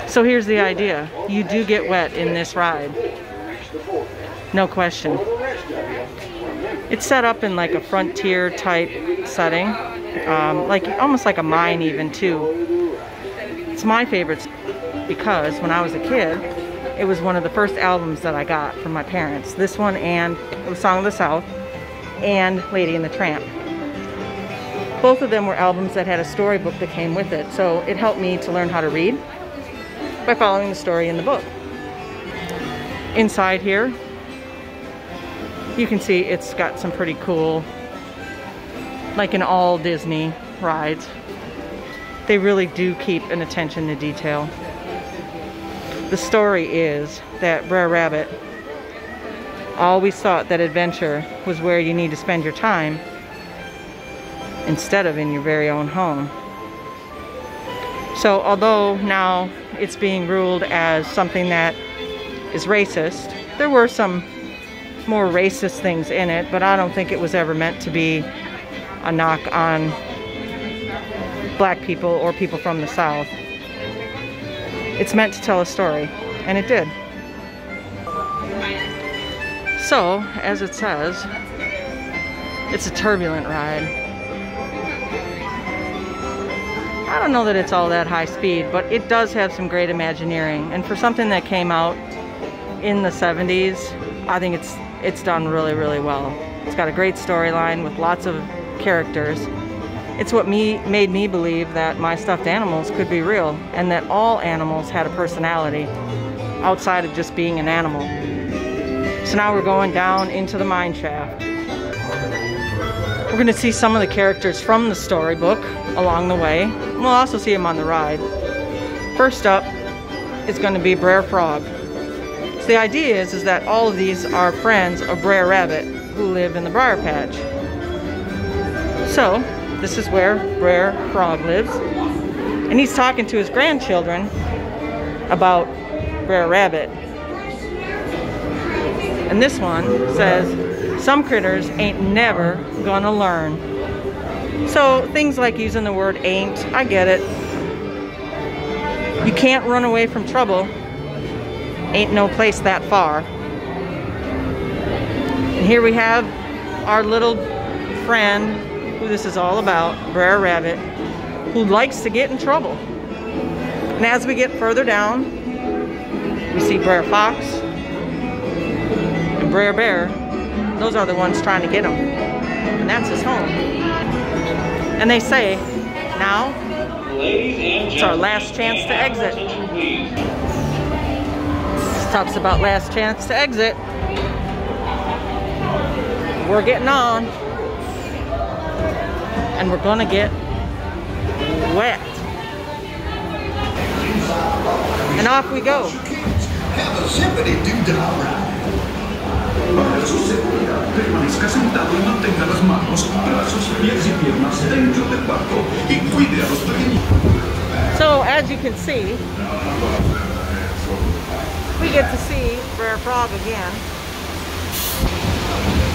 So here's the idea. You do get wet in this ride. No question. It's set up in like a frontier type setting. Like almost like a mine even too. It's my favorite because when I was a kid, it was one of the first albums that I got from my parents. This one, and it was Song of the South and Lady and the Tramp. Both of them were albums that had a storybook that came with it, so it helped me to learn how to read by following the story in the book. Inside here, you can see it's got some pretty cool, like in all Disney rides, they really do keep an attention to detail. The story is that Brer Rabbit always thought that adventure was where you need to spend your time instead of in your very own home. So although now it's being ruled as something that is racist, there were some more racist things in it, but I don't think it was ever meant to be a knock on black people or people from the South. It's meant to tell a story, and it did. So, as it says, it's a turbulent ride. I don't know that it's all that high speed, but it does have some great Imagineering. And for something that came out in the 70s, I think it's done really, really well. It's got a great storyline with lots of characters. It's what made me believe that my stuffed animals could be real and that all animals had a personality outside of just being an animal. So now we're going down into the mine shaft. We're going to see some of the characters from the storybook along the way. We'll also see them on the ride. First up is going to be Brer Frog. So the idea is that all of these are friends of Brer Rabbit who live in the Briar Patch. So this is where Brer Frog lives. And he's talking to his grandchildren about Brer Rabbit. And this one says, some critters ain't never gonna learn. So things like using the word ain't, I get it. You can't run away from trouble. Ain't no place that far. And here we have our little friend, who this is all about, Brer Rabbit, who likes to get in trouble. And as we get further down, we see Brer Fox and Brer Bear. Those are the ones trying to get him. And that's his home. And they say, now, it's our last chance to exit. This talks about last chance to exit. We're getting on. And we're gonna get wet. And off we go. Have a zippity-doo-dah ride. Su seguridad, permanezca sentado y mantenga las manos, brazos, pies y piernas dentro del barco y cuide a los pequeños. So, as you can see, we get to see Brer Frog again.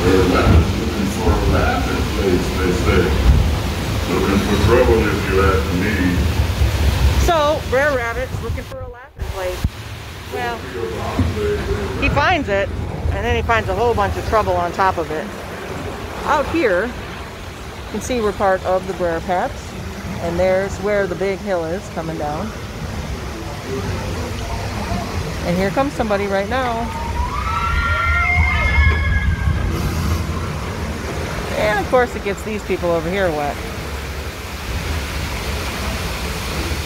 Brer Rabbit's looking for a laughing place, they say. Looking for trouble if you ask me. So, Brer Rabbit's looking for a laughing place. Well, he finds it, and then he finds a whole bunch of trouble on top of it. Out here, you can see we're part of the Briar Patch, and there's where the big hill is coming down. And here comes somebody right now. And of course it gets these people over here wet.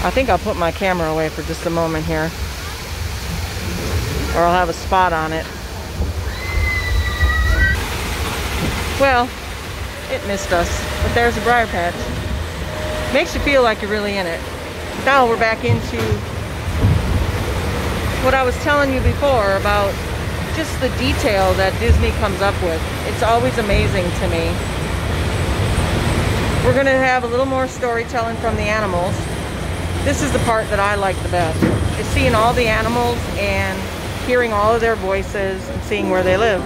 I think I'll put my camera away for just a moment here, or I'll have a spot on it. Well, it missed us, but there's a Briar Patch. Makes you feel like you're really in it. Now we're back into what I was telling you before about just the detail that Disney comes up with. It's always amazing to me. We're going to have a little more storytelling from the animals. This is the part that I like the best, is seeing all the animals and hearing all of their voices and seeing where they live.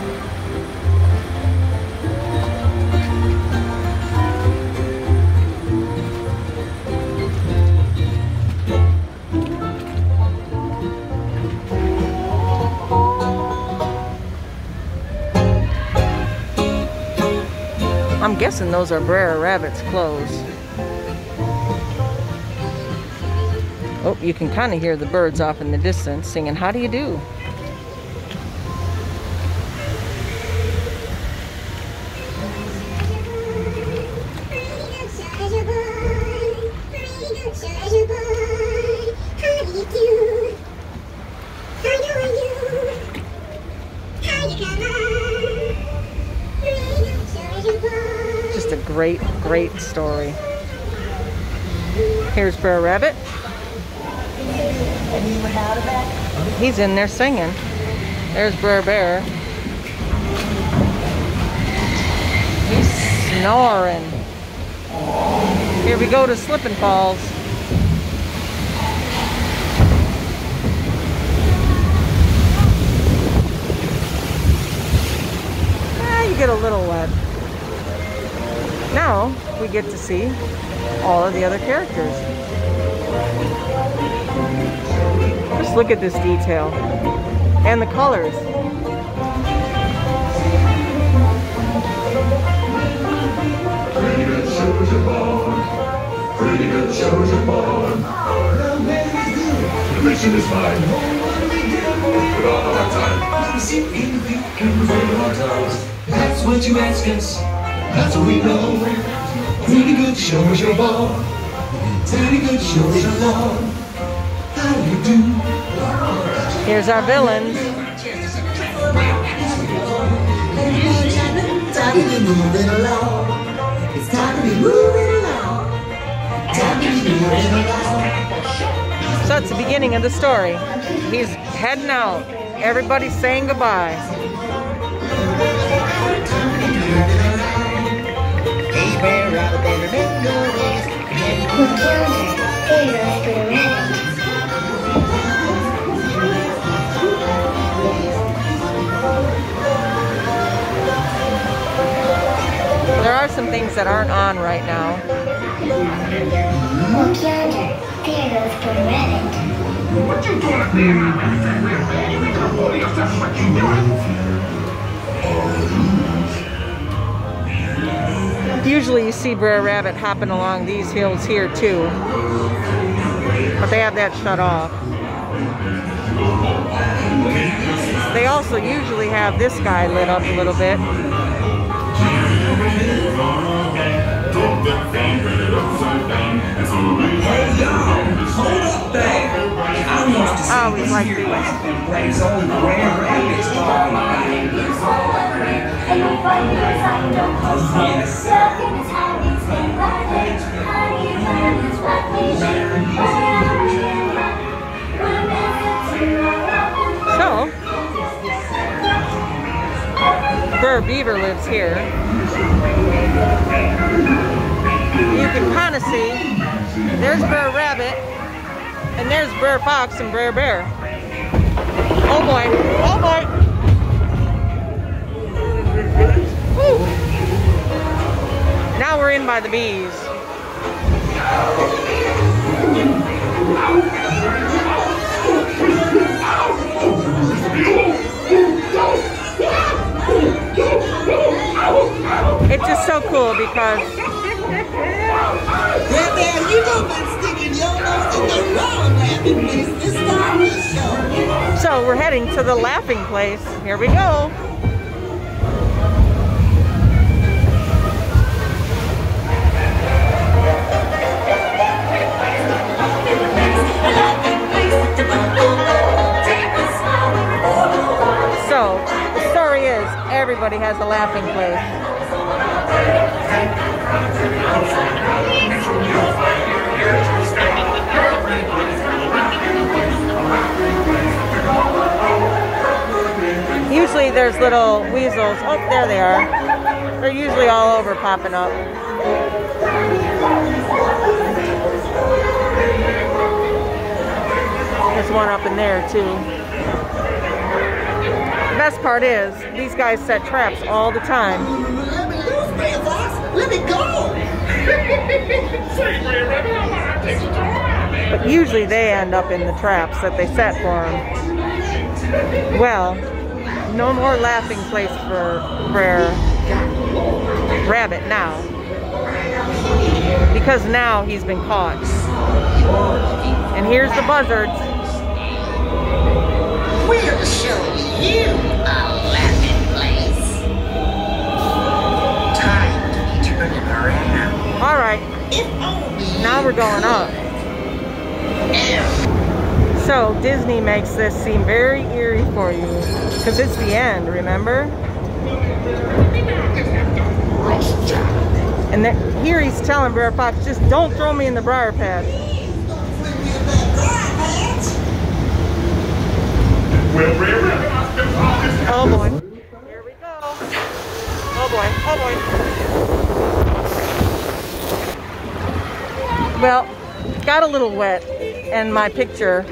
guessing those are Brer Rabbit's clothes. Oh, you can kind of hear the birds off in the distance singing, "How do you do?" Just a great, great story. Here's Brer Rabbit. He's in there singing. There's Brer Bear. He's snoring. Here we go to Slip and Falls. You get a little wet. Now we get to see all of the other characters. Just look at this detail and the colors. Pretty good shows you're born. Pretty good shows you're born. The mission is fine. With all of our time. Let me sit in the field and reveal our toes. That's what you ask us. That's what we know. Pretty good shows you're born. Pretty good shows you're born. How do you do? Here's our villains. Time to be moving along. It's time to be moving along. Time to be moving along. So that's the beginning of the story. He's heading out. Everybody's saying goodbye. Hey, Brer Rabbit, better make no ways. Who killed her? There's Brer Rabbit. There are some things that aren't on right now. Look yonder. There goes Brer Rabbit. What you gonna do? Usually you see Brer Rabbit hopping along these hills here too. But they have that shut off. They also usually have this guy lit up a little bit. I always like these. So, Brer Beaver lives here. You can kind of see, there's Brer Rabbit, and there's Brer Fox and Brer Bear. Oh boy, oh boy. Woo. Now we're in by the bees. It's just so cool because There, you know been sticking your nose in the wrong laughing place this time of the show. so we're heading to the laughing place. Here we go. So the story is everybody has a laughing place. Usually there's little weasels. Oh, there they are. They're usually all over popping up. There's one up in there too. The best part is, these guys set traps all the time. Let me loose, Brer Fox. Let me go. But usually they end up in the traps that they set for them. Well, no more laughing place for Brer. rabbit now. Because now he's been caught. And here's the buzzards. We'll show you a laughing place. Time to be turning around. Alright, If only now we're going up. So Disney makes this seem very eerie for you. Because it's the end, remember? And then, here he's telling Brer Fox, just don't throw me in the briar patch. Well, Brer Rabbit, Oh boy. Here we go. Oh boy. Oh boy. Well, got a little wet, and my picture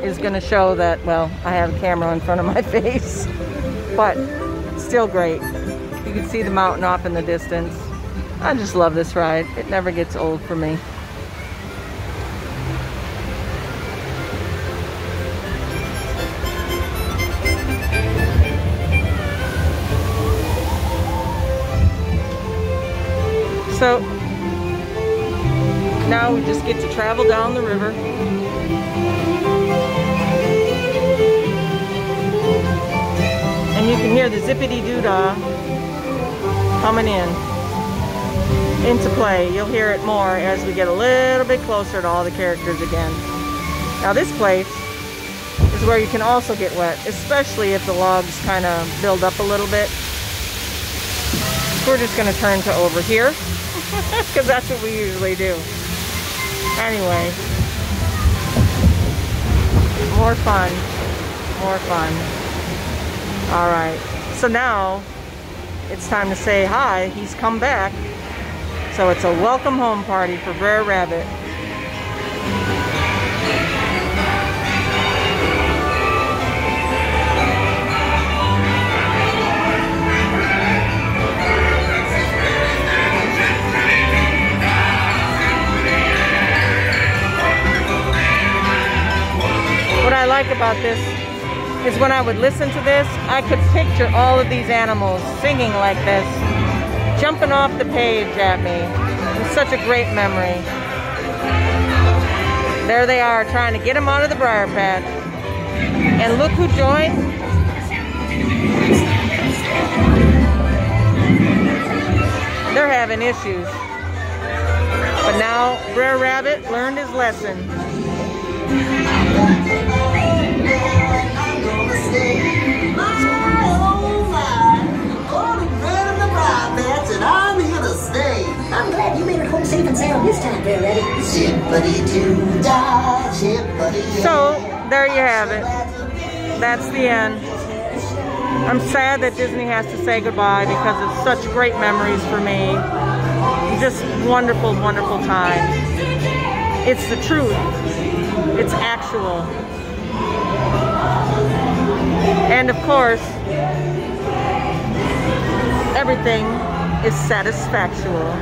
is going to show that, well, I have a camera in front of my face. But still great. You can see the mountain off in the distance. I just love this ride. It never gets old for me. So now we just get to travel down the river. And you can hear the zippity-doo-dah coming into play. You'll hear it more as we get a little bit closer to all the characters again. Now this place is where you can also get wet, especially if the logs kind of build up a little bit. We're just going to turn to over here because that's what we usually do. Anyway, more fun. All right, so now it's time to say hi. He's come back. So it's a welcome home party for Brer Rabbit. What I like about this is when I would listen to this, I could picture all of these animals singing like this, jumping off the page at me. It was such a great memory. There they are trying to get him out of the briar patch. And look who joined. They're having issues. But now Brer Rabbit learned his lesson. I'm glad you made it home safe and sound this time, Brer Rabbit. Shippity-doo-dah, shippity-doo. So, there you have it. That's the end. I'm sad that Disney has to say goodbye because it's such great memories for me. Just wonderful, wonderful time. It's the truth. It's actual. And of course, everything is satisfactual.